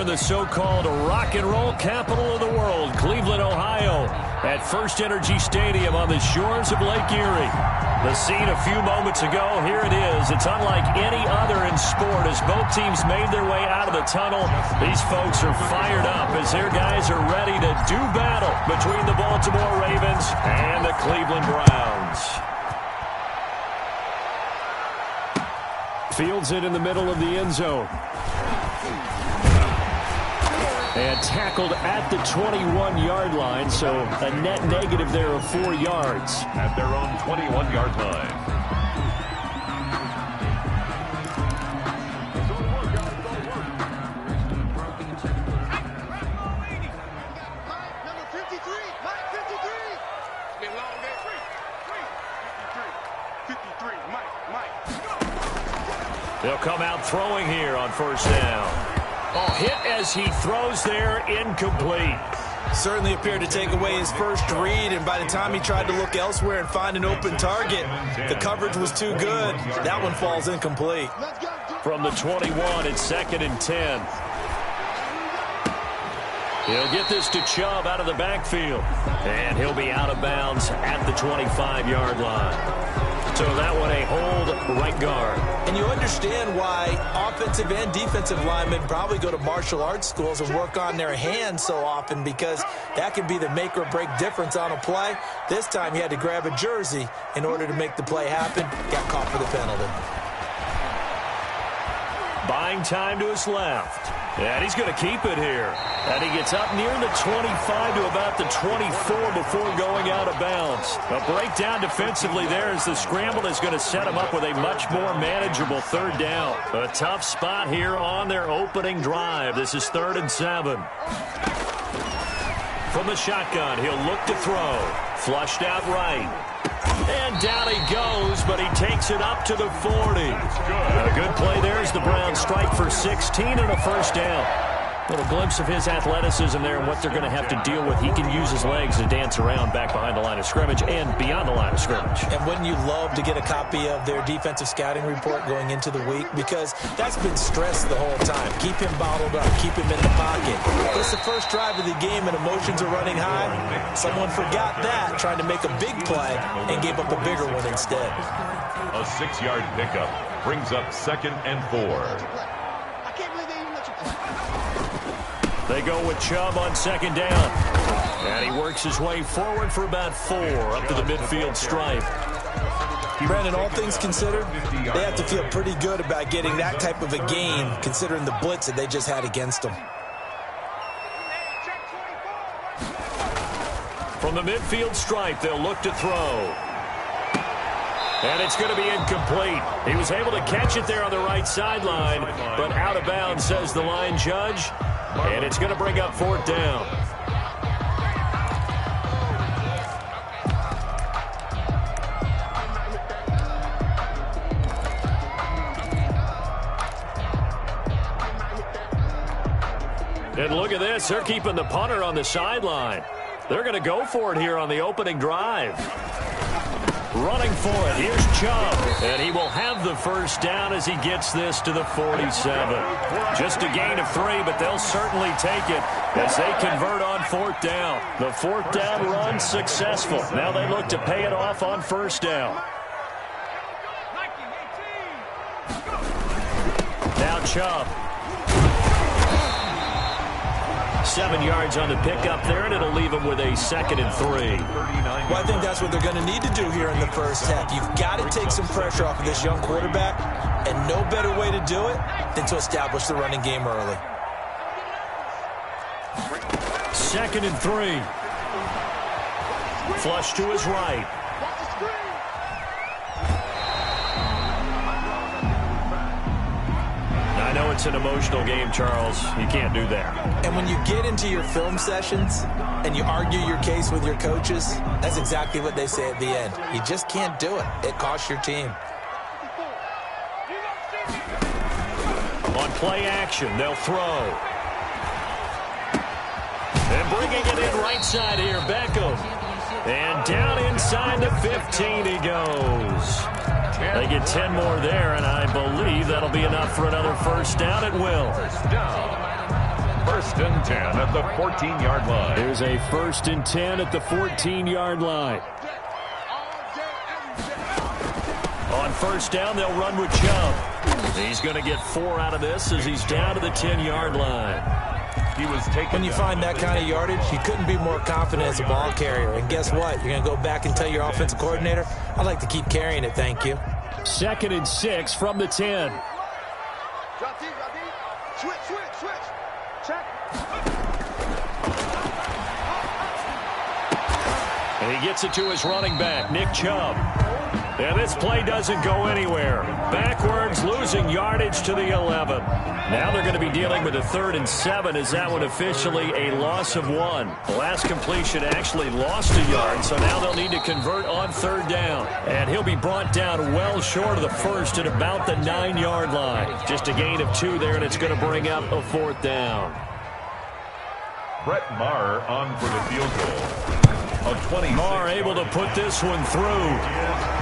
the so-called rock and roll capital of the world, Cleveland, Ohio, at First Energy Stadium on the shores of Lake Erie. The scene a few moments ago, here it is. It's unlike any other in sport as both teams made their way out of the tunnel. These folks are fired up as their guys are ready to do battle between the Baltimore Ravens and the Cleveland Browns. Fields it in the middle of the end zone. And tackled at the 21-yard line, so a net negative there of 4 yards. At their own 21-yard line. Number 53, Mike 53. It's been a long day. 53, Mike. They'll come out throwing here on first down. Oh, hit as he throws there, incomplete. Certainly appeared to take away his first read, and by the time he tried to look elsewhere and find an open target, the coverage was too good. That one falls incomplete. From the 21, it's 2nd and 10. He'll get this to Chubb out of the backfield, and he'll be out of bounds at the 25-yard line. So that one a hold right guard. And you understand why offensive and defensive linemen probably go to martial arts schools and work on their hands so often, because that can be the make or break difference on a play. This time he had to grab a jersey in order to make the play happen. Got caught for the penalty. Buying time to his left. And he's going to keep it here. And he gets up near the 25 to about the 24 before going out of bounds. A breakdown defensively there as the scramble is going to set him up with a much more manageable 3rd down. A tough spot here on their opening drive. This is 3rd and 7. From the shotgun, he'll look to throw. Flushed out right. And down he goes, but he takes it up to the 40. A good play there as the Browns strike for 16 and a first down. A little glimpse of his athleticism there and what they're going to have to deal with. He can use his legs to dance around back behind the line of scrimmage and beyond the line of scrimmage. And wouldn't you love to get a copy of their defensive scouting report going into the week? Because that's been stressed the whole time. Keep him bottled up. Keep him in the pocket. But it's the first drive of the game and emotions are running high. Someone forgot that, trying to make a big play and gave up a bigger one instead. A 6-yard pickup brings up 2nd and 4. They go with Chubb on 2nd down. And he works his way forward for about 4 up to the midfield stripe. Brandon, all things considered, they have to feel pretty good about getting that type of a game, considering the blitz that they just had against them. From the midfield stripe, they'll look to throw. And it's going to be incomplete. He was able to catch it there on the right sideline, but out of bounds, says the line judge. And it's going to bring up 4th down. And look at this. They're keeping the punter on the sideline. They're going to go for it here on the opening drive. Running for it. Here's Chubb. And he will have the first down as he gets this to the 47. Just a gain of 3, but they'll certainly take it as they convert on 4th down. The 4th down run successful. Now they look to pay it off on 1st down. Now Chubb. 7 yards on the pickup there, and it'll leave him with a 2nd and 3. Well, I think that's what they're going to need to do here in the first half. You've got to take some pressure off of this young quarterback, and no better way to do it than to establish the running game early. 2nd and 3. Flush to his right. I know it's an emotional game, Charles. You can't do that. And when you get into your film sessions and you argue your case with your coaches, that's exactly what they say at the end. You just can't do it. It costs your team. On play action, they'll throw. And bringing it in right side here, Beckham. And down inside the 15 he goes. They get 10 more there, and I believe that'll be enough for another first down. It will. First and 10 at the 14-yard line. Here's a first and 10 at the 14-yard line. On first down, they'll run with Chubb. He's going to get 4 out of this as he's down to the 10-yard line. He was taken. When you find that kind of yardage, you couldn't be more confident as a ball carrier. And guess what? You're going to go back and tell your offensive coordinator, I'd like to keep carrying it, thank you. Second and 6 from the 10. Drop deep, drop deep. Switch. Check. And he gets it to his running back, Nick Chubb. And this play doesn't go anywhere. Backwards, losing yardage to the 11. Now they're going to be dealing with a 3rd and 7. Is that one officially a loss of 1? The last completion actually lost a yard, so now they'll need to convert on 3rd down. And he'll be brought down well short of the first at about the 9-yard line. Just a gain of 2 there, and it's going to bring up a 4th down. Brett Maher on for the field goal. Maher able to put this one through.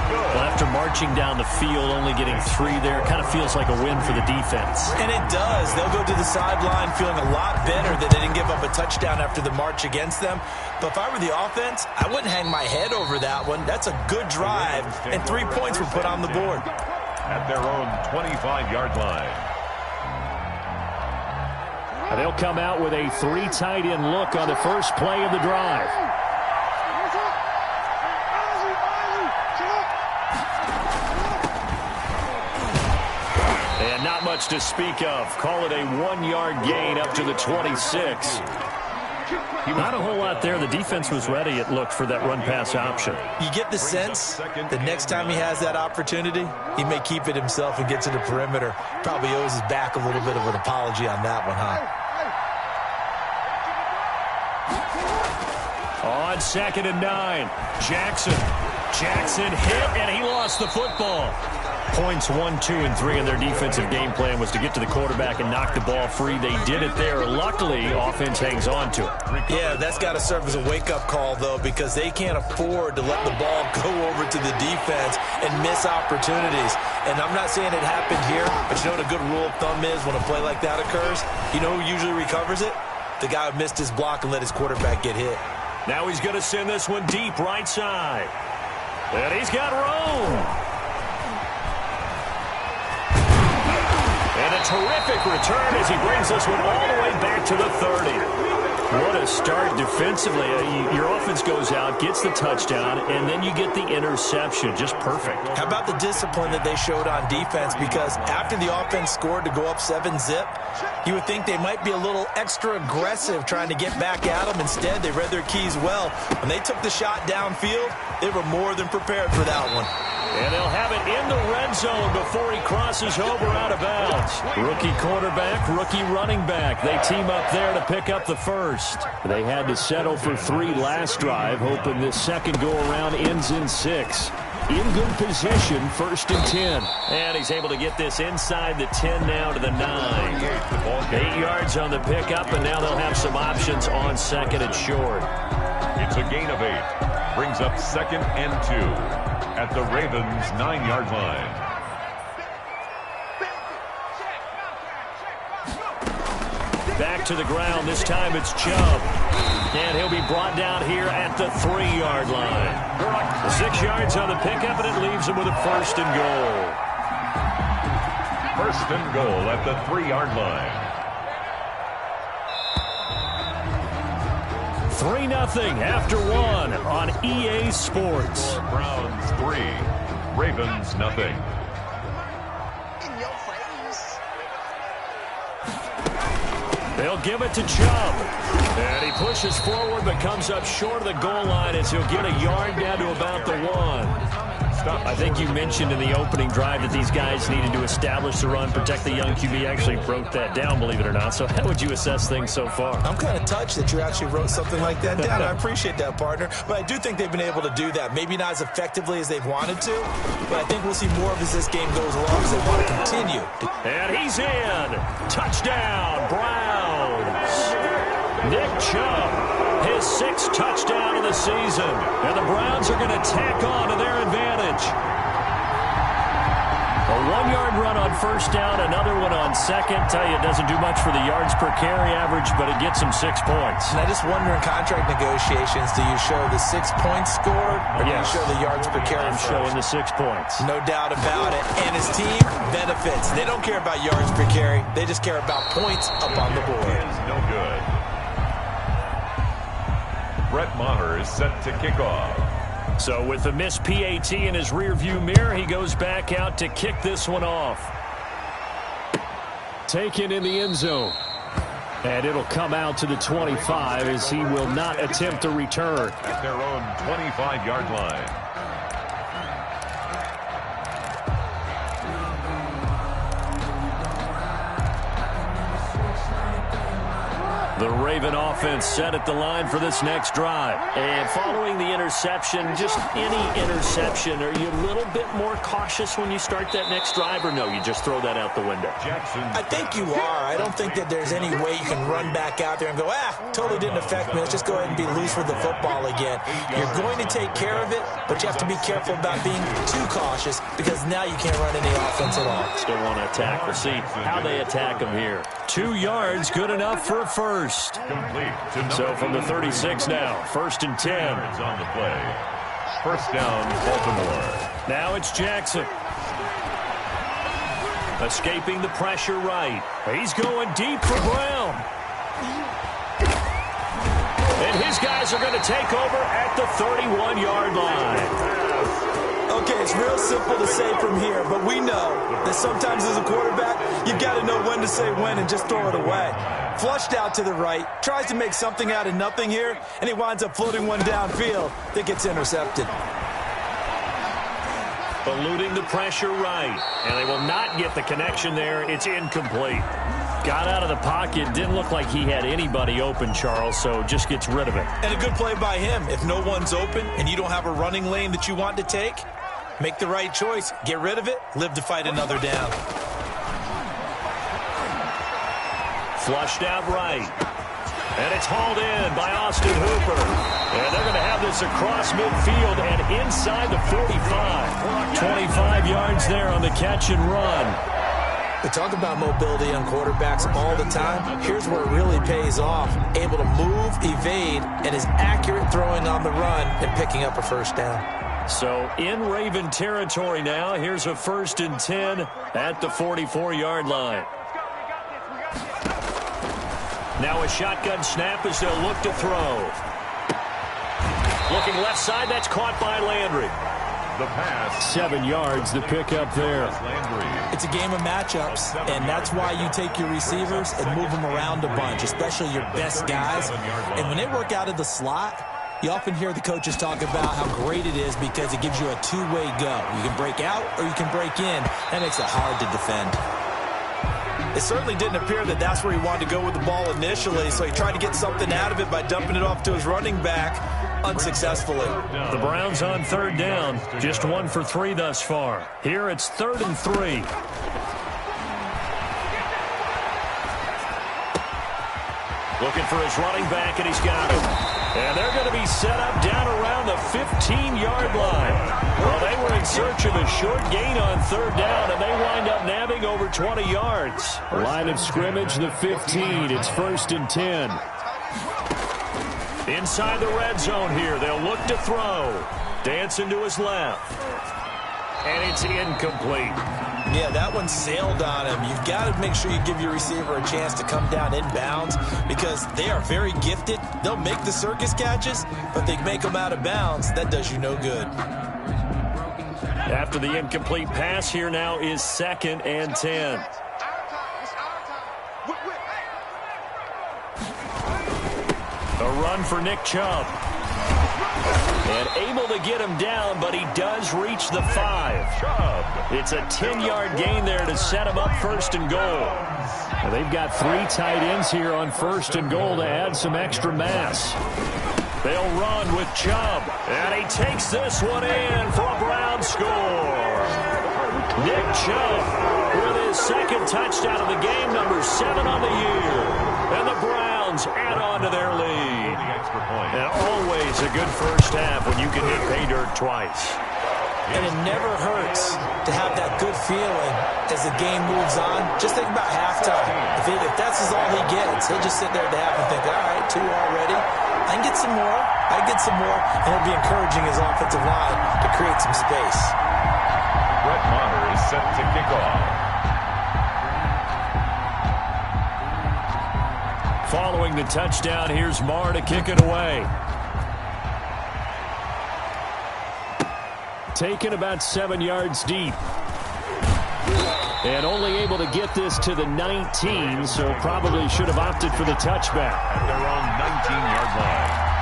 Well, after marching down the field, only getting 3 there, kind of feels like a win for the defense. And it does. They'll go to the sideline feeling a lot better that they didn't give up a touchdown after the march against them. But if I were the offense, I wouldn't hang my head over that one. That's a good drive, and 3 points were put on the board. At their own 25-yard line. They'll come out with a 3 tight end look on the first play of the drive. And not much to speak of. Call it a 1-yard gain up to the 26. Not a whole lot there. The defense was ready, it looked, for that run-pass option. You get the sense that next time he has that opportunity, he may keep it himself and get to the perimeter. Probably owes his back a little bit of an apology on that one, huh? On 2nd and 9, Jackson hit, and he lost the football. Points 1, 2, and 3 in their defensive game plan was to get to the quarterback and knock the ball free. They did it there. Luckily, offense hangs on to it. Yeah, that's got to serve as a wake-up call, though, because they can't afford to let the ball go over to the defense and miss opportunities. And I'm not saying it happened here, but you know what a good rule of thumb is when a play like that occurs? You know who usually recovers it? The guy who missed his block and let his quarterback get hit. Now he's going to send this one deep right side. And he's got room. And a terrific return as he brings this one all the way back to the 30. What a start defensively. Your offense goes out, gets the touchdown, and then you get the interception. Just perfect. How about the discipline that they showed on defense? Because after the offense scored to go up 7-zip, you would think they might be a little extra aggressive trying to get back at them. Instead, they read their keys well. When they took the shot downfield, they were more than prepared for that one. And they'll have it in the red zone before he crosses over out of bounds. Rookie quarterback, rookie running back. They team up there to pick up the first. They had to settle for 3 last drive, hoping this second go-around ends in 6. In good position, 1st and 10. And he's able to get this inside the 10 now to the 9. 8 yards on the pickup, and now they'll have some options on 2nd and short. It's a gain of 8. Brings up 2nd and 2 at the Ravens' 9-yard line. Back to the ground. This time it's Chubb. And he'll be brought down here at the 3-yard line. 6 yards on the pickup, and it leaves him with a 1st and goal. 1st and goal at the 3-yard line. 3-0 after 1 on EA Sports. Browns 3, Ravens nothing. In your face. They'll give it to Chubb. And he pushes forward but comes up short of the goal line as he'll get a yard down to about the 1. I think you mentioned in the opening drive that these guys needed to establish the run, protect the young QB. Actually broke that down, believe it or not. So how would you assess things so far? I'm kind of touched that you actually wrote something like that down. I appreciate that, partner. But I do think they've been able to do that. Maybe not as effectively as they've wanted to, but I think we'll see more of as this game goes along as they want to continue. And he's in. Touchdown, Browns. Nick Chubb, his 6th touchdown of the season. And the Browns are going to tack on to their advantage. A 1-yard run on first down, another one on second. Tell you, it doesn't do much for the yards per carry average, but it gets him 6 points. And I just wonder in contract negotiations, do you show the 6 points scored, or do you show the yards per carry? I'm showing the 6 points. No doubt about it. And his team benefits. They don't care about yards per carry. They just care about points up on the board. No good. Brett Maher is set to kick off. So with the missed PAT in his rearview mirror, he goes back out to kick this one off. Taken in the end zone. And it'll come out to the 25 as he will not attempt a return. At their own 25-yard line. The Raven offense set at the line for this next drive. And following the interception, just any interception, are you a little bit more cautious when you start that next drive, or no, you just throw that out the window? Jackson. I think you are. I don't think that there's any way you can run back out there and go, totally didn't affect me. Let's just go ahead and be loose with the football again. You're going to take care of it, but you have to be careful about being too cautious because now you can't run any offense at all. Still want to attack. We'll see how they attack him here. 2 yards, good enough for a first. So from the 36 now, 1st and 10. It's on the play. First down, Baltimore. Now it's Jackson. Escaping the pressure right. He's going deep for Brown. And his guys are going to take over at the 31-yard line. Okay, it's real simple to say from here, but we know that sometimes as a quarterback, you've got to know when to say when and just throw it away. Flushed out to the right, tries to make something out of nothing here, and he winds up floating one downfield that gets intercepted. Eluding the pressure right, and they will not get the connection there. It's incomplete. Got out of the pocket, didn't look like he had anybody open, Charles, so just gets rid of it. And a good play by him. If no one's open and you don't have a running lane that you want to take, make the right choice, get rid of it, live to fight another down. Flushed out right. And it's hauled in by Austin Hooper. And they're going to have this across midfield and inside the 45. 25 yards there on the catch and run. We talk about mobility on quarterbacks all the time. Here's where it really pays off. Able to move, evade, and is accurate throwing on the run and picking up a first down. So in Raven territory now, here's a 1st and 10 at the 44-yard line. Now a shotgun snap as they'll look to throw. Looking left side, that's caught by Landry. The pass. 7 yards, the pickup there. Landry. It's a game of matchups, and that's why you take your receivers and move them around a bunch, especially your best guys. And when they work out of the slot, you often hear the coaches talk about how great it is because it gives you a two-way go. You can break out or you can break in. That makes it hard to defend. It certainly didn't appear that that's where he wanted to go with the ball initially, so he tried to get something out of it by dumping it off to his running back unsuccessfully. The Browns on 3rd down, just 1 for 3 thus far. Here it's 3rd and 3. Looking for his running back, and he's got him. And they're going to be set up down around the 15-yard line. Well, they were in search of a short gain on 3rd down, and they wind up nabbing over 20 yards. Line of scrimmage, the 15. It's 1st and 10. Inside the red zone here, they'll look to throw. Dancing to his left. And it's incomplete. Yeah, that one sailed on him. You've got to make sure you give your receiver a chance to come down inbounds because they are very gifted. They'll make the circus catches, but they make them out of bounds. That does you no good. After the incomplete pass, here now is 2nd and 10. A run for Nick Chubb. And able to get him down, but he does reach the 5. It's a 10-yard gain there to set him up 1st and goal. Well, they've got 3 tight ends here on 1st and goal to add some extra mass. They'll run with Chubb, and he takes this one in for a Brown score. Nick Chubb with his 2nd touchdown of the game, number 7 on the year. And the Browns add on to their lead. And always a good first half when you can hit pay dirt twice. And it never hurts to have that good feeling as the game moves on. Just think about halftime. If that's all he gets, he'll just sit there at the half and think, all right, 2 already. I can get some more. I can get some more. And he'll be encouraging his offensive line to create some space. Brett Maher is set to kick off. Following the touchdown, here's Maher to kick it away. Taken about 7 yards deep. And only able to get this to the 19, so probably should have opted for the touchback. At their own 19-yard line.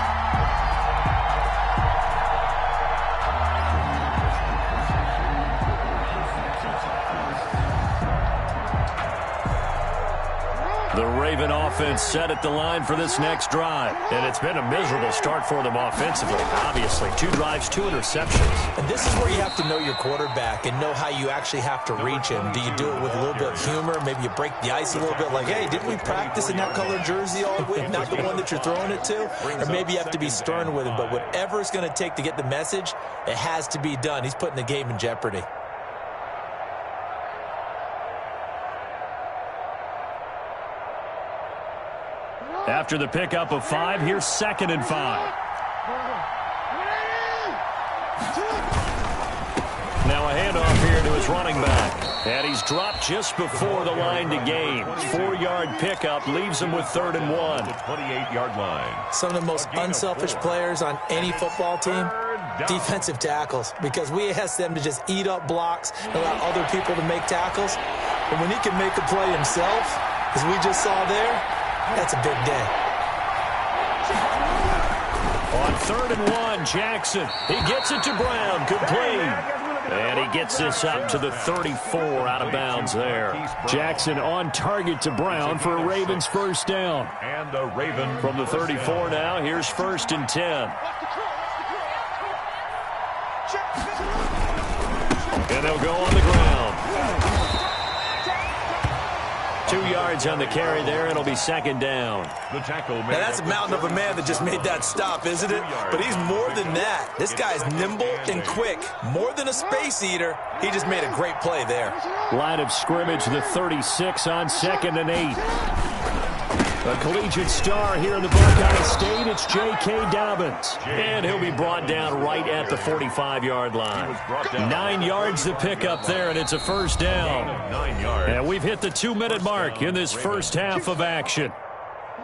The Raven offense set at the line for this next drive. And it's been a miserable start for them offensively. Obviously, 2 drives, 2 interceptions. And this is where you have to know your quarterback and know how you actually have to reach him. Do you do it with a little bit of humor? Maybe you break the ice a little bit like, hey, didn't we practice in that color jersey all week? Not the one that you're throwing it to? Or maybe you have to be stern with him. But whatever it's going to take to get the message, it has to be done. He's putting the game in jeopardy. After the pickup of 5, here's 2nd and 5. Now a handoff here to his running back. And he's dropped just before the line to gain. 4-yard pickup leaves him with 3rd and 1. 28-yard line. Some of the most unselfish players on any football team, defensive tackles, because we ask them to just eat up blocks and allow other people to make tackles. But when he can make a play himself, as we just saw there, that's a big day. On 3rd and 1, Jackson. He gets it to Brown. Complete. And he gets this up to the 34 out of bounds there. Jackson on target to Brown for a Ravens first down. And a Raven From the 34 now, here's 1st and 10. And they'll go on the ground. 2 yards on the carry there. It'll be 2nd down. The tackle. Now that's a mountain of a man that just made that stop, isn't it? But he's more than that. This guy's nimble and quick. More than a space eater. He just made a great play there. Line of scrimmage, the 36 on 2nd and 8. A collegiate star here in the Buckeye State, it's J.K. Dobbins. And he'll be brought down right at the 45-yard line. 9 yards to pick up there, and it's a first down. 9 yards. And we've hit the 2-minute mark in this first half of action.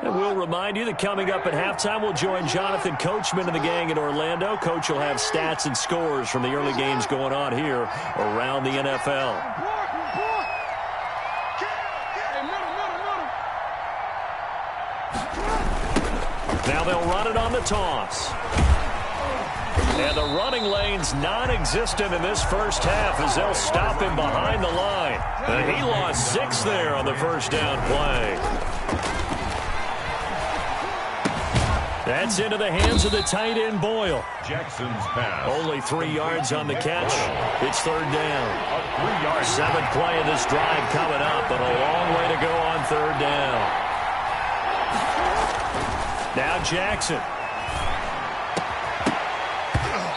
And we'll remind you that coming up at halftime, we'll join Jonathan Coachman and the gang in Orlando. Coach will have stats and scores from the early games going on here around the NFL. Now they'll run it on the toss. And the running lane's non-existent in this first half as they'll stop him behind the line. And he lost 6 there on the first down play. That's into the hands of the tight end, Boyle. Jackson's pass. Only 3 yards on the catch. It's 3rd down. A 3-yard. 7th play of this drive coming up, but a long way to go on 3rd down. Now Jackson.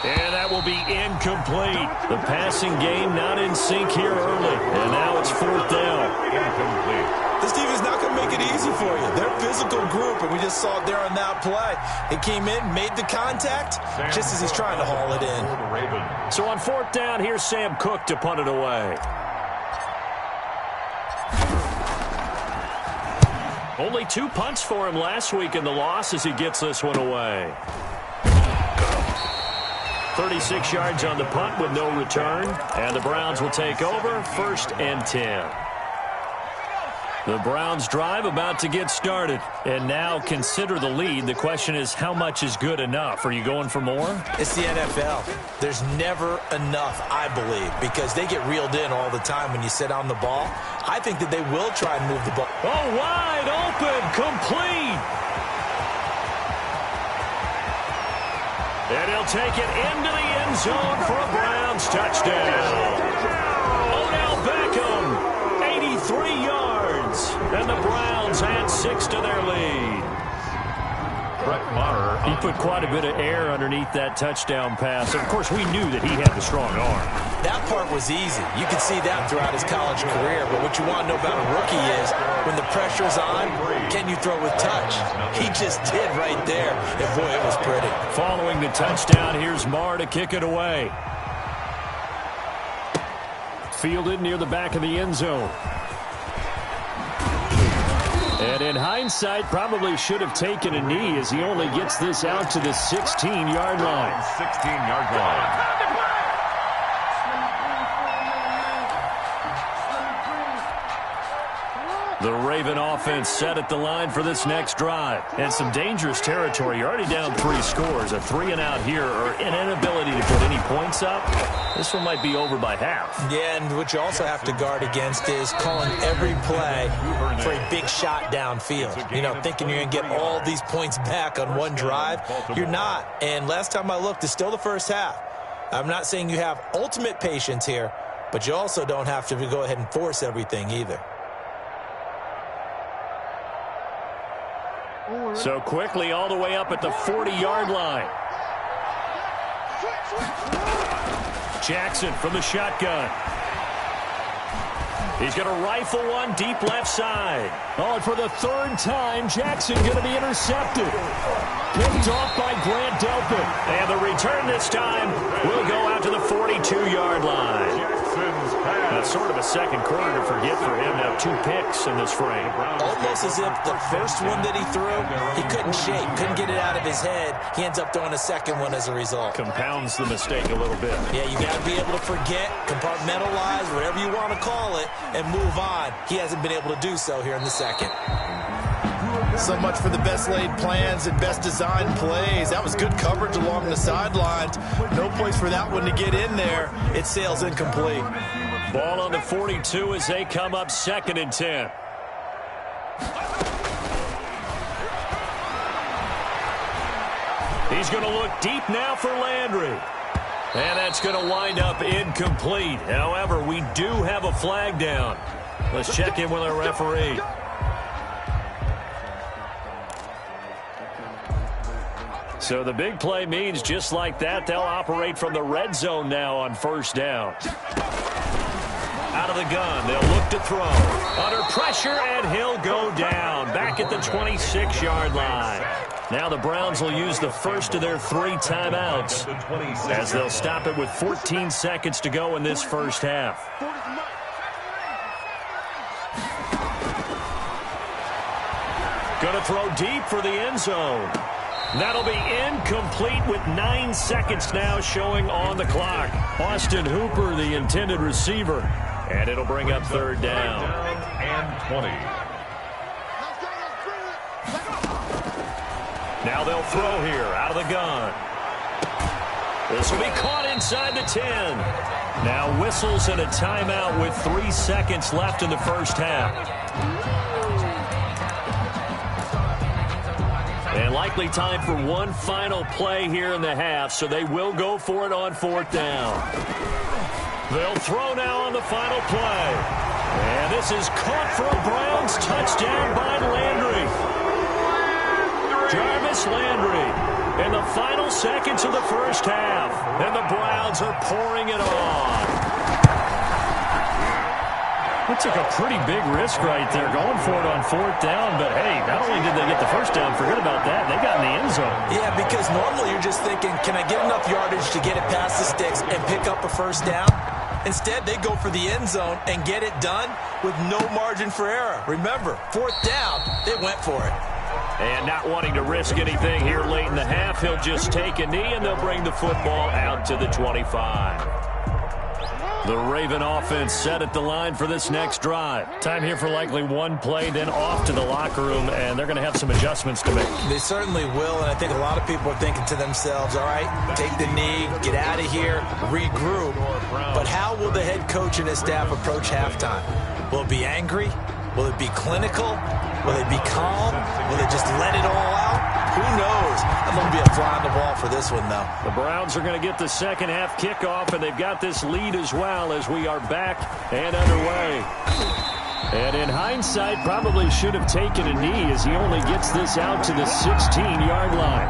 And that will be incomplete. The passing game not in sync here early. And now it's 4th down. Incomplete. This defense is not going to make it easy for you. They're a physical group, and we just saw it there on that play. He came in, made the contact, just as he's trying to haul it in. For the Ravens. So on 4th down, here's Sam Cook to punt it away. Only 2 punts for him last week in the loss as he gets this one away. 36 yards on the punt with no return. And the Browns will take over 1st and 10. The Browns drive about to get started. And now consider the lead. The question is, how much is good enough? Are you going for more? It's the NFL. There's never enough, I believe, because they get reeled in all the time when you sit on the ball. I think that they will try and move the ball. Oh, wide open, complete. And he'll take it into the end zone for a Browns touchdown. Odell Beckham, 83 yards. And the Browns add 6 to their lead. Brett Maher He put quite a bit of air underneath that touchdown pass. Of course, we knew that he had the strong arm. That part was easy. You can see that throughout his college career. But what you want to know about a rookie is when the pressure's on, can you throw with touch? He just did right there. And, boy, it was pretty. Following the touchdown, here's Marr to kick it away. Fielded near the back of the end zone. And in hindsight, probably should have taken a knee as he only gets this out to the 16-yard line. 16-yard line. The Raven offense set at the line for this next drive. And some dangerous territory. You're already down 3 scores. A 3-and-out here or an inability to put any points up. This one might be over by half. Yeah, and what you also have to guard against is calling every play for a big shot downfield. You know, thinking you're going to get all these points back on one drive. You're not. And last time I looked, it's still the first half. I'm not saying you have ultimate patience here, but you also don't have to go ahead and force everything either. So quickly all the way up at the 40-yard line. Jackson from the shotgun. He's going to rifle one deep left side. Oh, and for the 3rd time, Jackson going to be intercepted. Picked off by Grant Delpit. And the return this time will go out to the 42-yard line. That's sort of a second quarter to forget for him. Now 2 picks in this frame. Almost as if the first one that he threw, he couldn't shake, couldn't get it out of his head. He ends up throwing a second one as a result. Compounds the mistake a little bit. Yeah, you got to be able to forget, compartmentalize, whatever you want to call it, and move on. He hasn't been able to do so here in the second. So much for the best laid plans and best designed plays. That was good coverage along the sidelines. No place for that one to get in there. It sails incomplete. Ball on the 42 as they come up 2nd and 10. He's going to look deep now for Landry. And that's going to wind up incomplete. However, we do have a flag down. Let's check in with our referee. So the big play means just like that, they'll operate from the red zone now on 1st down. Out of the gun, they'll look to throw. Under pressure, and he'll go down. Back at the 26-yard line. Now the Browns will use the first of their 3 timeouts as they'll stop it with 14 seconds to go in this first half. Going to throw deep for the end zone. That'll be incomplete with 9 seconds now showing on the clock. Austin Hooper, the intended receiver. And it'll bring up 3rd down. And 20. Now they'll throw here out of the gun. This will be caught inside the 10. Now whistles and a timeout with 3 seconds left in the first half. And likely time for one final play here in the half, so they will go for it on 4th down. They'll throw now on the final play. And this is caught for a Browns touchdown by Landry. Jarvis Landry in the final seconds of the first half. And the Browns are pouring it on. They took a pretty big risk right there going for it on 4th down. But, hey, not only did they get the first down, forget about that, they got in the end zone. Yeah, because normally you're just thinking, can I get enough yardage to get it past the sticks and pick up a first down? Instead, they go for the end zone and get it done with no margin for error. Remember, 4th down, they went for it. And not wanting to risk anything here late in the half, he'll just take a knee, and they'll bring the football out to the 25. The Raven offense set at the line for this next drive. Time here for likely one play, then off to the locker room, and they're going to have some adjustments to make. They certainly will, and I think a lot of people are thinking to themselves, all right, take the knee, get out of here, regroup. But how will the head coach and his staff approach halftime? Will it be angry? Will it be clinical? Will they be calm? Will they just let it all out? Who knows? I'm going to be a fly on the ball for this one, though. The Browns are going to get the second half kickoff, and they've got this lead as well as we are back and underway. And in hindsight, probably should have taken a knee as he only gets this out to the 16-yard line.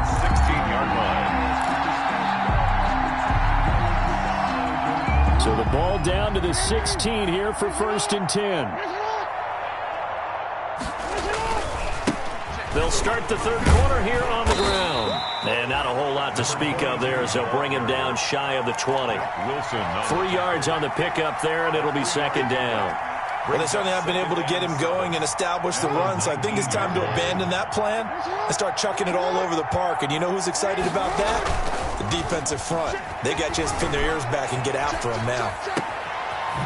So the ball down to the 16 here for 1st and 10. They'll start the third quarter here on the ground. And not a whole lot to speak of there as they'll bring him down shy of the 20. Wilson. 3 yards on the pickup there, and it'll be 2nd down. Well, they certainly have been able to get him going and establish the run, so I think it's time to abandon that plan and start chucking it all over the park. And you know who's excited about that? The defensive front. They got to just pin their ears back and get after him now.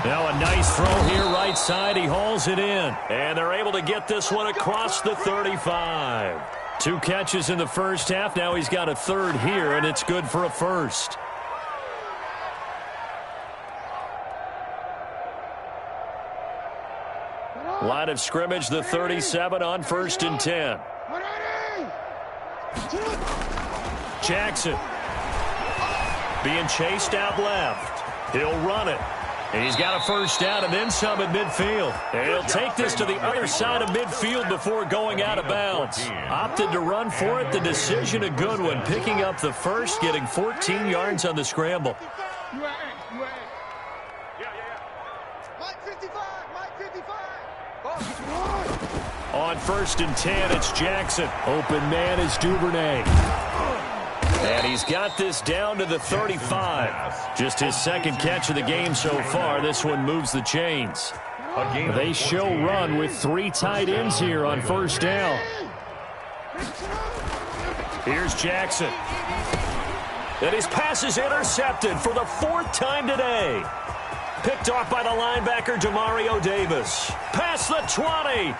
Now a nice throw here right side. He hauls it in. And they're able to get this one across the 35. 2 catches in the first half. Now he's got a third here, and it's good for a first. Line of scrimmage, the 37 on 1st and 10. Jackson being chased out left. He'll run it. And he's got a first down and then some at midfield. And he'll take this to the other side of midfield before going out of bounds. Opted to run for it. The decision a good one. Picking up the first, getting 14 yards on the scramble. On 1st and 10, it's Jackson. Open man is Duvernay. And he's got this down to the 35. Just his 2nd catch of the game so far. This one moves the chains. They show run with 3 tight ends here on 1st down. Here's Jackson. And his pass is intercepted for the 4th time today. Picked off by the linebacker, Demario Davis. Past the 20.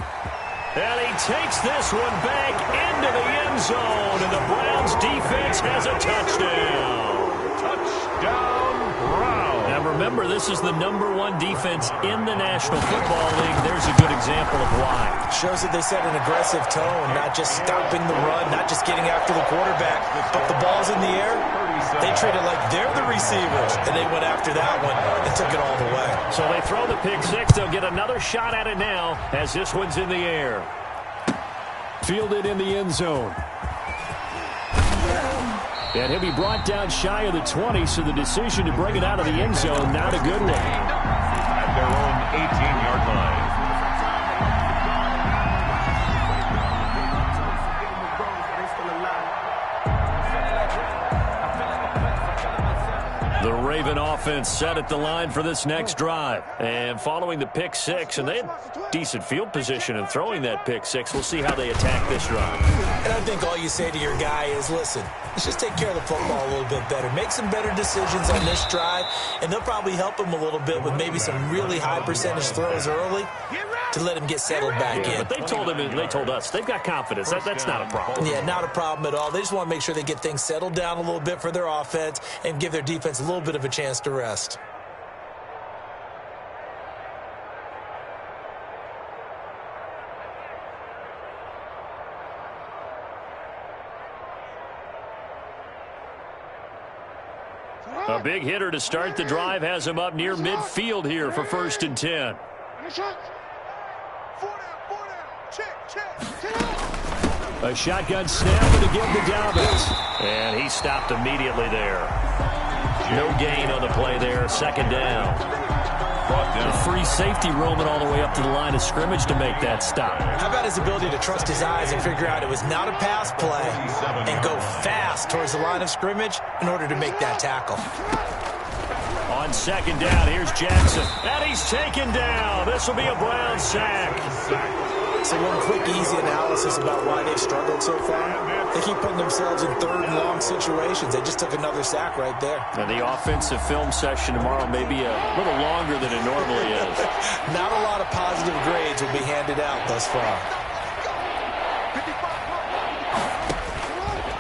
And he takes this one back into the end zone. And the Browns defense has a touchdown. Touchdown, Browns. Now remember, this is the #1 defense in the National Football League. There's a good example of why. Shows that they set an aggressive tone, not just stopping the run, not just getting after the quarterback, but the ball's in the air. They treat it like they're the receivers, and they went after that one and took it all the way. So they throw the pick six. They'll get another shot at it now as this one's in the air. Fielded in the end zone. And he'll be brought down shy of the 20, so the decision to bring it out of the end zone, not a good one. At their own 18-yard line. The Raven offense set at the line for this next drive. And following the pick six, and they had decent field position in throwing that pick six. We'll see how they attack this drive. And I think all you say to your guy is, listen, let's just take care of the football a little bit better. Make some better decisions on this drive, and they'll probably help him a little bit with maybe some really high percentage throws early to let him get settled back in. But they told him, and they told us, they've got confidence. That's not a problem. Yeah, not a problem at all. They just want to make sure they get things settled down a little bit for their offense and give their defense a little bit of a chance to rest. A big hitter to start the drive has him up near midfield here for 1st and 10. A shotgun snap to give to Dobbins. And he stopped immediately there. No gain on the play there. 2nd down. The free safety roaming all the way up to the line of scrimmage to make that stop. How about his ability to trust his eyes and figure out it was not a pass play and go fast towards the line of scrimmage in order to make that tackle. On 2nd down, here's Jackson. And he's taken down. This will be a Brown sack. So one quick, easy analysis about why they've struggled so far. They keep putting themselves in 3rd and long situations. They just took another sack right there. And the offensive film session tomorrow may be a little longer than it normally is. Not a lot of positive grades will be handed out thus far.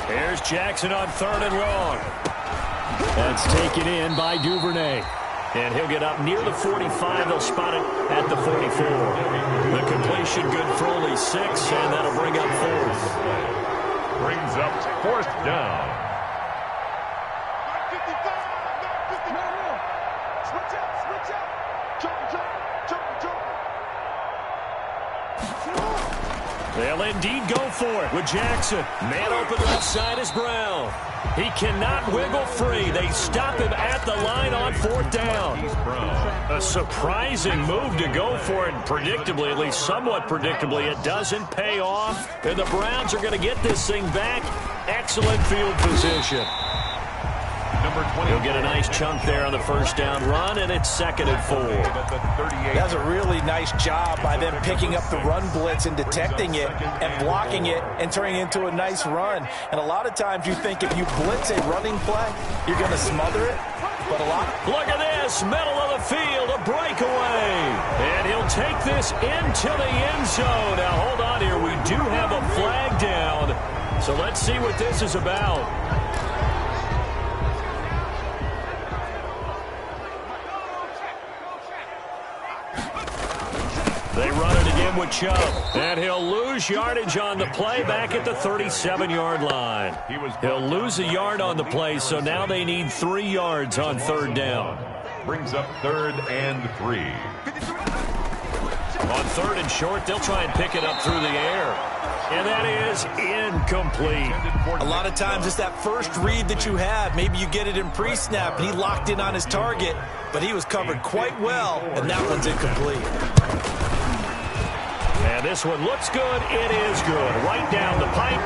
Here's Jackson on 3rd and long. That's taken in by Duvernay. And he'll get up near the 45. They'll spot it at the 44. The completion good for only 6, and that'll bring up 4th. Brings up 4th down. They'll indeed go for it with Jackson. Man open left side is Brown. He cannot wiggle free. They stop him at the line on 4th down. A surprising move to go for it. Predictably, at least somewhat predictably, it doesn't pay off. And the Browns are going to get this thing back. Excellent field position. He'll get a nice chunk there on the 1st down run, and it's 2nd and 4. That's a really nice job by them picking up the run blitz and detecting it and blocking it and turning it into a nice run. And a lot of times you think if you blitz a running play, you're going to smother it. But look at this, middle of the field, a breakaway. And he'll take this into the end zone. Now, hold on here. We do have a flag down. So let's see what this is about. They run it again with Chubb. And he'll lose yardage on the play back at the 37-yard line. He'll lose a yard on the play, so now they need 3 yards on 3rd down. Brings up 3rd and 3. On 3rd and short, they'll try and pick it up through the air. And that is incomplete. A lot of times it's that first read that you have. Maybe you get it in pre-snap, and he locked in on his target, but he was covered quite well, and that one's incomplete. And this one looks good. It is good. Right down the pipe.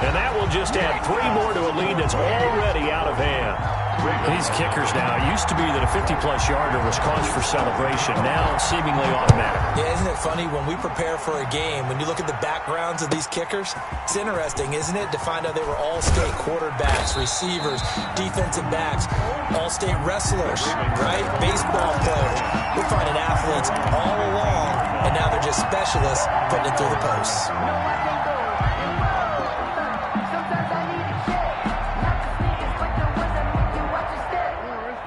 And that will just add 3 more to a lead that's already out of hand. These kickers now, it used to be that a 50-plus yarder was cause for celebration. Now seemingly automatic. Yeah, isn't it funny when we prepare for a game, when you look at the backgrounds of these kickers, it's interesting, isn't it, to find out they were all-state quarterbacks, receivers, defensive backs, all-state wrestlers, right? Baseball players. We're finding athletes all along, and now they're just specialists putting it through the posts.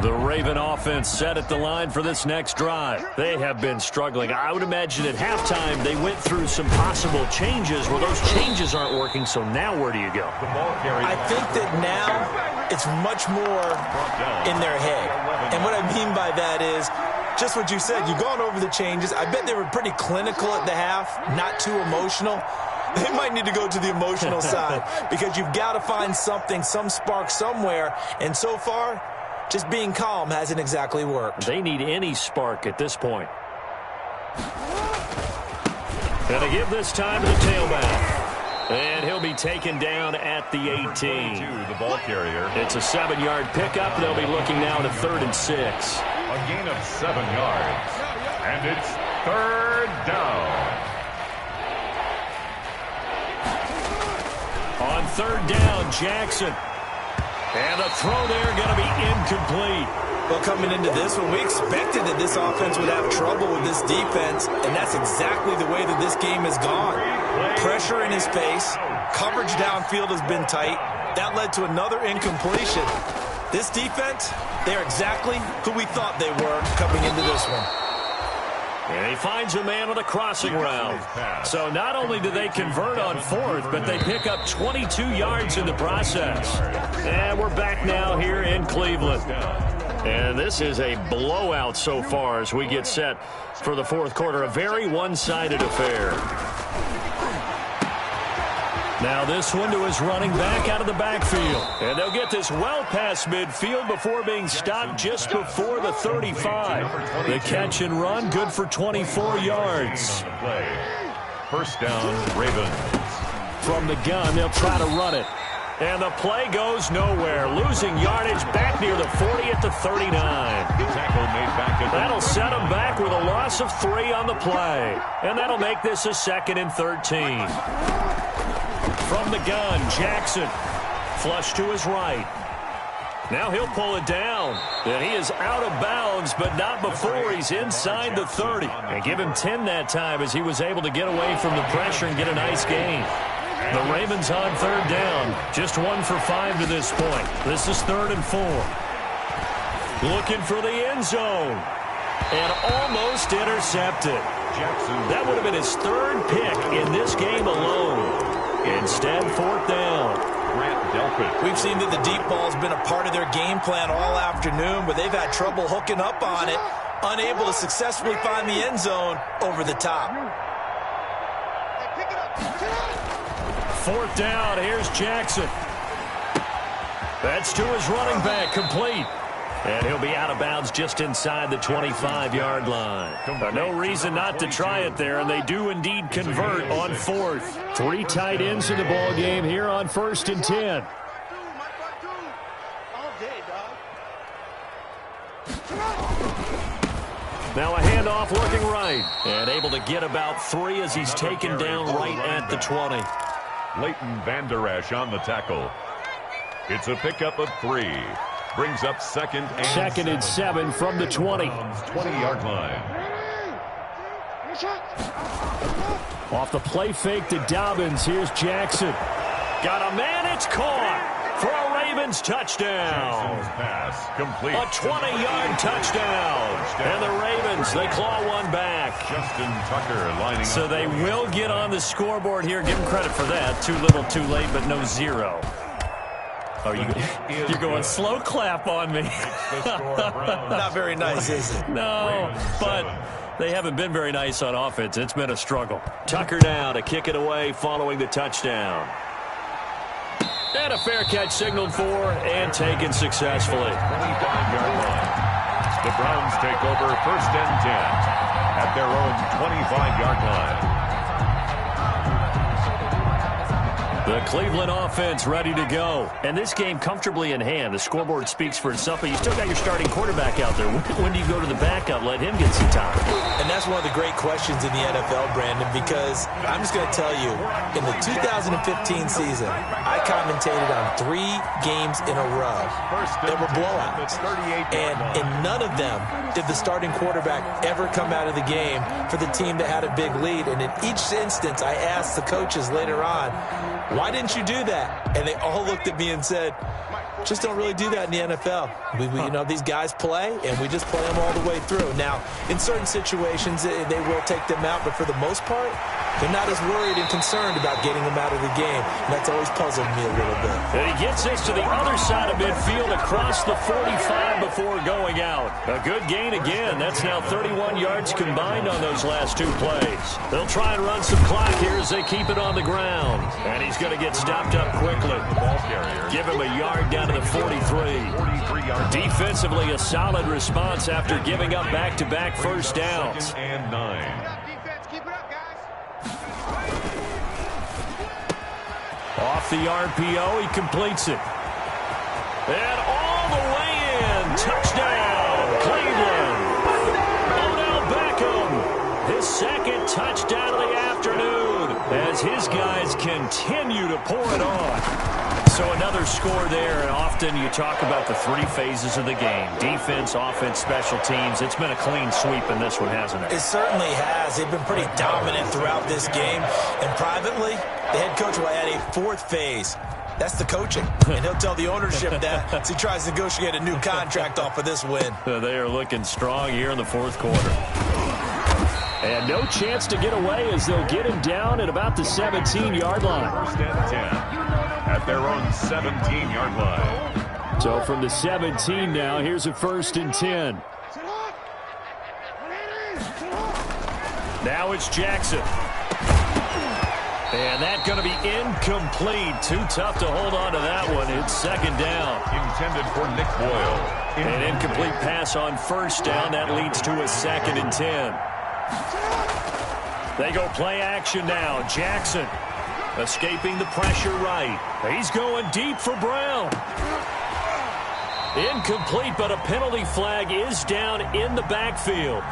The Raven offense set at the line for this next drive. They have been struggling. I would imagine at halftime they went through some possible changes. Well, those changes aren't working, so now where do you go? I think that now it's much more in their head. And what I mean by that is just what you said. You've gone over the changes. I bet they were pretty clinical at the half, not too emotional. They might need to go to the emotional side because you've got to find something, some spark somewhere. And so far, just being calm hasn't exactly worked. They need any spark at this point. And they give this time to the tailback. And he'll be taken down at the 18. The ball carrier. It's a 7-yard pickup. They'll be looking now to 3rd and 6. A gain of 7 yards. And it's 3rd down. On 3rd down, Jackson. And the throw there going to be incomplete. Well, coming into this one, we expected that this offense would have trouble with this defense, and that's exactly the way that this game has gone. Pressure in his face. Coverage downfield has been tight. That led to another incompletion. This defense, they're exactly who we thought they were coming into this one. And he finds a man on a crossing route. So not only do they convert on 4th, but they pick up 22 yards in the process. And we're back now here in Cleveland. And this is a blowout so far as we get set for the 4th quarter. A very one-sided affair. Now this one to his running back out of the backfield. And they'll get this well past midfield before being stopped just before the 35. The catch and run, good for 24 yards. 1st down, Ravens. From the gun, they'll try to run it. And the play goes nowhere. Losing yardage back near the 40 at the 39. Tackle made back at That'll set them back with a loss of 3 on the play. And that'll make this a 2nd and 13. From the gun, Jackson. Flush to his right. Now he'll pull it down. And he is out of bounds, but not before he's inside the 30. And give him 10 that time as he was able to get away from the pressure and get a nice gain. The Ravens on 3rd down. Just 1 for 5 to this point. This is 3rd and 4. Looking for the end zone. And almost intercepted. That would have been his 3rd pick in this game alone. Instead, 4th down. We've seen that the deep ball's been a part of their game plan all afternoon, but they've had trouble hooking up on it, unable to successfully find the end zone over the top. Hey, pick it up. Fourth down, here's Jackson. That's to his running back, complete. And he'll be out of bounds just inside the 25-yard line. No reason not to try it there, and they do indeed convert on fourth. 3 tight ends in the ball game here on 1st and 10. Now a handoff looking right, and able to get about 3 as he's taken down right at the 20. Leighton Vander Esch on the tackle. It's a pickup of 3. Brings up second and 7 from the 20. 20-yard line. Off the play fake to Dobbins. Here's Jackson. Got a man. It's caught for a Ravens touchdown. Pass complete. A 20-yard touchdown. And the Ravens, they claw one back. Justin Tucker lining up. So they will get on the scoreboard here. Give them credit for that. Too little, too late, but no 0. Oh, you're going slow clap on me. Not very nice, is it? No, but they haven't been very nice on offense. It's been a struggle. Tucker now to kick it away following the touchdown. And a fair catch signaled for and taken successfully. 25-yard line. The Browns take over 1st and 10 at their own 25-yard line. The Cleveland offense ready to go. And this game comfortably in hand. The scoreboard speaks for itself, but you still got your starting quarterback out there. When do you go to the backup? Let him get some time. And that's one of the great questions in the NFL, Brandon, because I'm just going to tell you, in the 2015 season, I commentated on 3 games in a row that were blowouts. And in none of them did the starting quarterback ever come out of the game for the team that had a big lead. And in each instance, I asked the coaches later on, why didn't you do that? And they all looked at me and said, just don't really do that in the NFL. You know, these guys play, and we just play them all the way through. Now, in certain situations, they will take them out, but for the most part, they're not as worried and concerned about getting them out of the game. And that's always puzzled me a little bit. And he gets this to the other side of midfield across the 45 before going out. A good gain again. That's now 31 yards combined on those last 2 plays. They'll try and run some clock here as they keep it on the ground. And he's going to get stopped up quickly. Ball carrier. Give him a yard down to the 43. Defensively, a solid response after giving up back-to-back first downs. 2nd and 9. Defense, keep it up, guys. Off the RPO, he completes it. And all the way in. Touchdown, Cleveland. Odell Beckham, his 2nd touchdown of the afternoon as his guys continue to pour it on. So another score there, and often you talk about the 3 phases of the game. Defense, offense, special teams. It's been a clean sweep in this one, hasn't it? It certainly has. They've been pretty dominant throughout this game. And privately, the head coach will add a 4th phase. That's the coaching. And he'll tell the ownership that as he tries to negotiate a new contract off of this win. They are looking strong here in the 4th quarter. And no chance to get away as they'll get him down at about the 17-yard line. 1st and 10 at their own 17-yard line. So from the 17 now, here's a 1st and 10. Now it's Jackson. And that's going to be incomplete. Too tough to hold on to that one. It's 2nd down. Intended for Nick Boyle. An incomplete pass on 1st down. That leads to a 2nd and 10. They go play action now. Jackson escaping the pressure right. He's going deep for Brown. Incomplete, but a penalty flag is down in the backfield.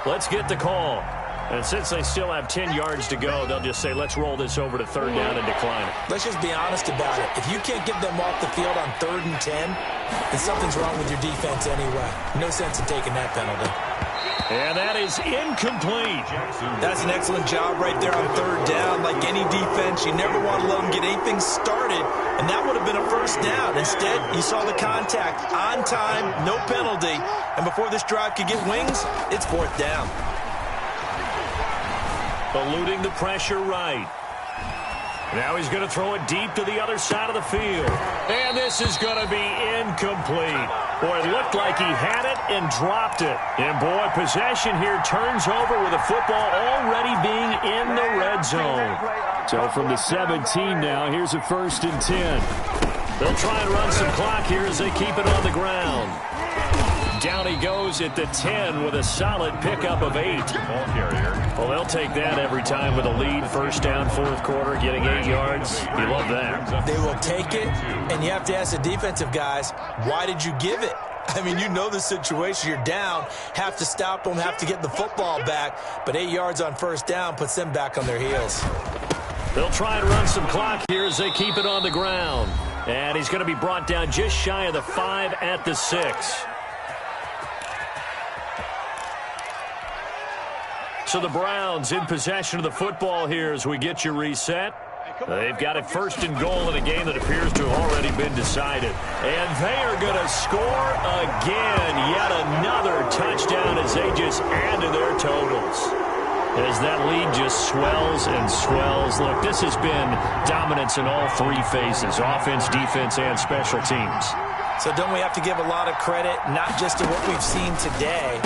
Let's get the call. And since they still have 10 yards to go, they'll just say, let's roll this over to 3rd down and decline it. Let's just be honest about it. If you can't get them off the field on 3rd and 10, then something's wrong with your defense anyway. No sense in taking that penalty. And that is incomplete. That's an excellent job right there on 3rd down. Like any defense, you never want to let them get anything started, and that would have been a 1st down. Instead, you saw the contact on time, no penalty, and before this drive could get wings, it's 4th down. Eluding the pressure right. Now he's going to throw it deep to the other side of the field. And this is going to be incomplete. Boy, it looked like he had it and dropped it. And, boy, possession here turns over with the football already being in the red zone. So from the 17 now, here's a 1st and 10. They'll try and run some clock here as they keep it on the ground. Down he goes at the 10 with a solid pickup of 8. Well, they'll take that every time with a lead. 1st down, 4th quarter, getting 8 yards. You love that. They will take it, and you have to ask the defensive guys, why did you give it? I mean, you know the situation. You're down, have to stop them, have to get the football back, but 8 yards on 1st down puts them back on their heels. They'll try and run some clock here as they keep it on the ground. And he's going to be brought down just shy of the 5 at the 6. So the Browns in possession of the football here as we get you reset. They've got it 1st and goal in a game that appears to have already been decided. And they are going to score again. Yet another touchdown as they just add to their totals. As that lead just swells and swells. Look, this has been dominance in all 3 phases, offense, defense, and special teams. So don't we have to give a lot of credit, not just to what we've seen today,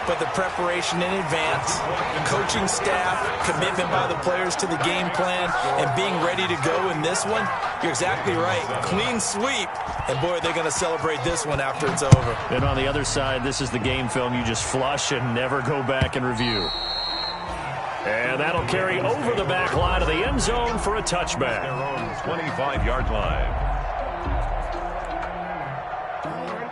but the preparation in advance, coaching staff, commitment by the players to the game plan, and being ready to go in this one? You're exactly right. Clean sweep. And, boy, they're going to celebrate this one after it's over. And on the other side, this is the game film you just flush and never go back and review. And that'll carry over the back line of the end zone for a touchback. Their own 25-yard line.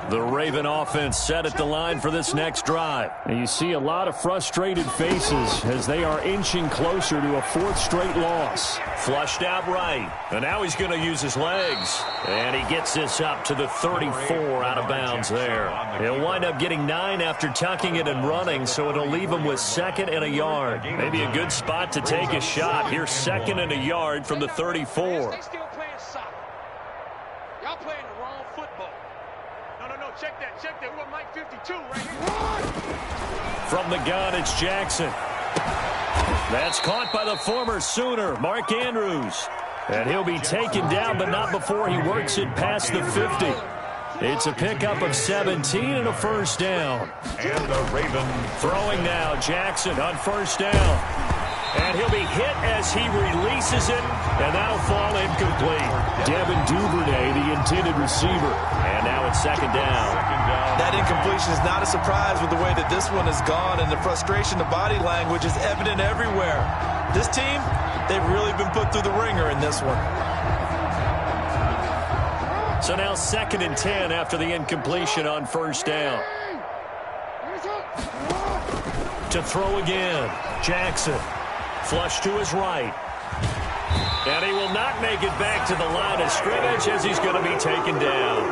The Raven offense set at the line for this next drive. And you see a lot of frustrated faces as they are inching closer to a 4th straight loss. Flushed out right. And now he's going to use his legs. And he gets this up to the 34 out of bounds there. He'll wind up getting 9 after tucking it and running, so it'll leave him with 2nd and a yard. Maybe a good spot to take a shot. Here's 2nd and a yard from the 34. They still playing soccer. Y'all playing the wrong football. No, check that. We got Mike 52 right here. From the gun, it's Jackson. That's caught by the former Sooner, Mark Andrews. And he'll be taken down, but not before he works it past the 50. It's a pickup of 17 and a 1st down. And the Raven throwing now, Jackson on 1st down. And he'll be hit as he releases it, and that'll fall incomplete. Devin Duvernay, the intended receiver. And now it's 2nd down. That incompletion is not a surprise with the way that this one has gone, and the frustration, the body language is evident everywhere. This team, they've really been put through the ringer in this one. So now 2nd and 10 after the incompletion on 1st down. To throw again, Jackson. Flush to his right. And he will not make it back to the line of scrimmage as he's going to be taken down.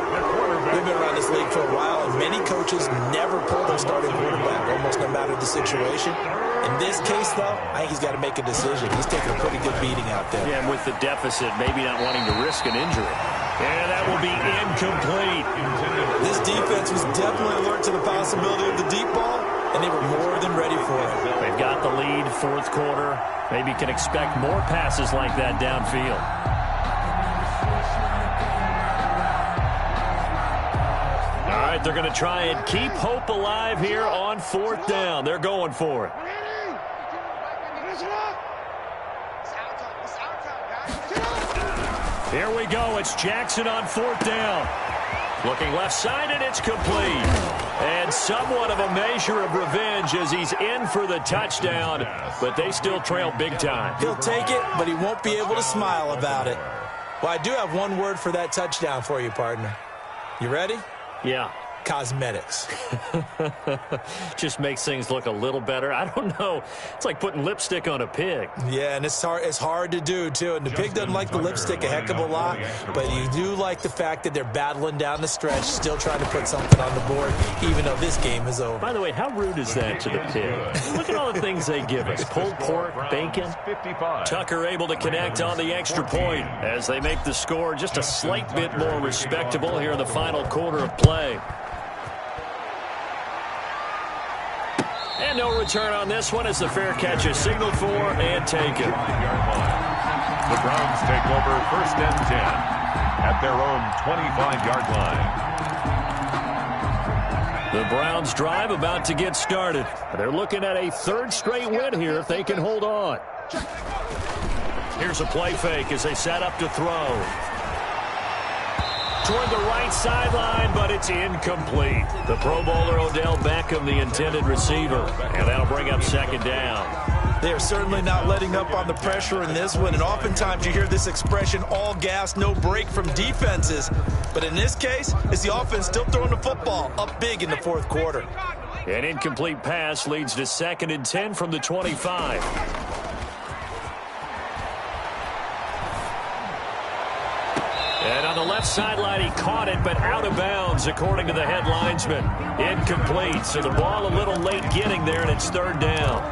We've been around this league for a while, and many coaches never pull their starting quarterback, almost no matter the situation. In this case, though, I think he's got to make a decision. He's taking a pretty good beating out there. Yeah, and with the deficit, maybe not wanting to risk an injury. And that will be incomplete. This defense was definitely alert to the possibility of the deep ball, and they were more than ready for it. They've got the lead, 4th quarter. Maybe can expect more passes like that downfield. All right, they're going to try and keep hope alive here on 4th down. They're going for it. Here we go. It's Jackson on 4th down. Looking left side, and it's complete. And somewhat of a measure of revenge as he's in for the touchdown, but they still trail big time. He'll take it, but he won't be able to smile about it. Well, I do have one word for that touchdown for you, partner. You ready? Yeah. Cosmetics. Just makes things look a little better. I don't know. It's like putting lipstick on a pig. Yeah, and it's hard to do, too. And the pig doesn't like the lipstick a heck of a lot, but you do like the fact that they're battling down the stretch, still trying to put something on the board, even though this game is over. By the way, how rude is that to the pig? Look at all the things they give us. Pulled pork, bacon. Tucker able to connect on the extra point as they make the score just a slight bit more respectable here in the final quarter of play. And no return on this one as the fair catch is signaled for and taken. The Browns take over 1st and 10 at their own 25-yard line. The Browns drive about to get started. They're looking at a third straight win here if they can hold on. Here's a play fake as they set up to throw. Toward the right sideline, but it's incomplete. The Pro Bowler Odell Beckham, the intended receiver, and that'll bring up second down. They are certainly not letting up on the pressure in this one, and oftentimes you hear this expression, all gas, no break from defenses. But in this case, it's the offense still throwing the football up big in the fourth quarter. An incomplete pass leads to 2nd and 10 from the 25. And on the left sideline, he caught it, but out of bounds, according to the head linesman. Incomplete, so the ball a little late getting there, and it's third down.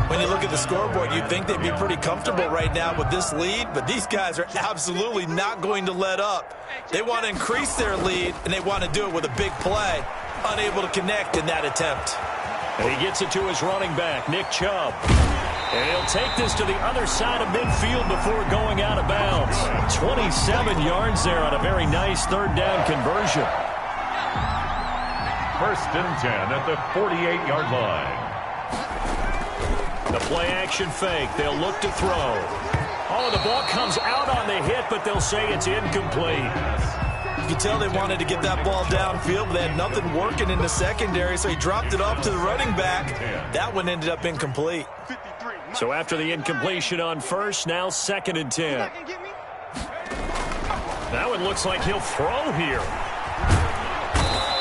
When you look at the scoreboard, you'd think they'd be pretty comfortable right now with this lead, but these guys are absolutely not going to let up. They want to increase their lead, and they want to do it with a big play. Unable to connect in that attempt. And he gets it to his running back, Nick Chubb. And he'll take this to the other side of midfield before going out of bounds. 27 yards there on a very nice third down conversion. 1st and 10 at the 48-yard line. The play action fake. They'll look to throw. Oh, the ball comes out on the hit, but they'll say it's incomplete. You can tell they wanted to get that ball downfield, but they had nothing working in the secondary, so he dropped it off to the running back. That one ended up incomplete. So after the incompletion on first, now 2nd and 10. That one looks like he'll throw here.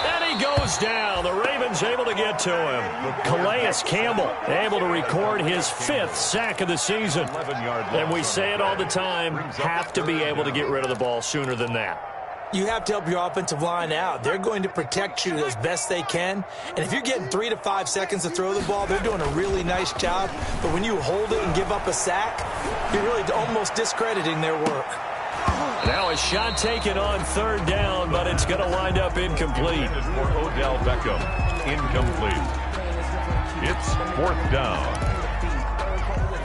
And he goes down. The Ravens able to get to him. Calais Campbell able to record his 5th sack of the season. And we say it all the time, have to be able to get rid of the ball sooner than that. You have to help your offensive line out. They're going to protect you as best they can. And if you're getting 3 to 5 seconds to throw the ball, they're doing a really nice job. But when you hold it and give up a sack, you're really almost discrediting their work. Now a shot taken on third down, but it's going to wind up incomplete. For Odell Beckham, incomplete. It's 4th down.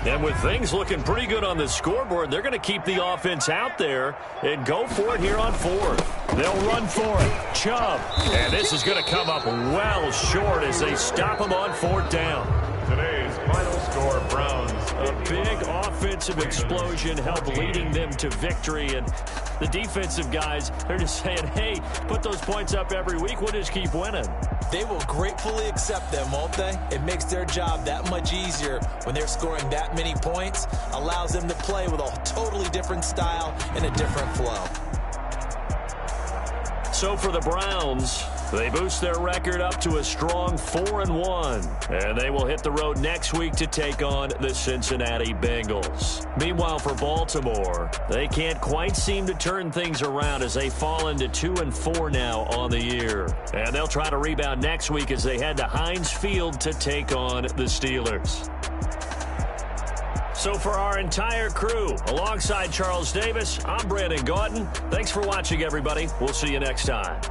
And with things looking pretty good on the scoreboard, they're going to keep the offense out there and go for it here on 4th. They'll run for it. Chubb. And this is going to come up well short as they stop him on 4th down. Today's final score, Browns. A big offensive explosion helped leading them to victory. And the defensive guys, they're just saying, hey, put those points up every week. We'll just keep winning. They will gratefully accept them, won't they? It makes their job that much easier when they're scoring that many points. Allows them to play with a totally different style and a different flow. So for the Browns, they boost their record up to a strong 4-1. And they will hit the road next week to take on the Cincinnati Bengals. Meanwhile, for Baltimore, they can't quite seem to turn things around as they fall into 2-4 now on the year. And they'll try to rebound next week as they head to Heinz Field to take on the Steelers. So for our entire crew, alongside Charles Davis, I'm Brandon Gaudin. Thanks for watching, everybody. We'll see you next time.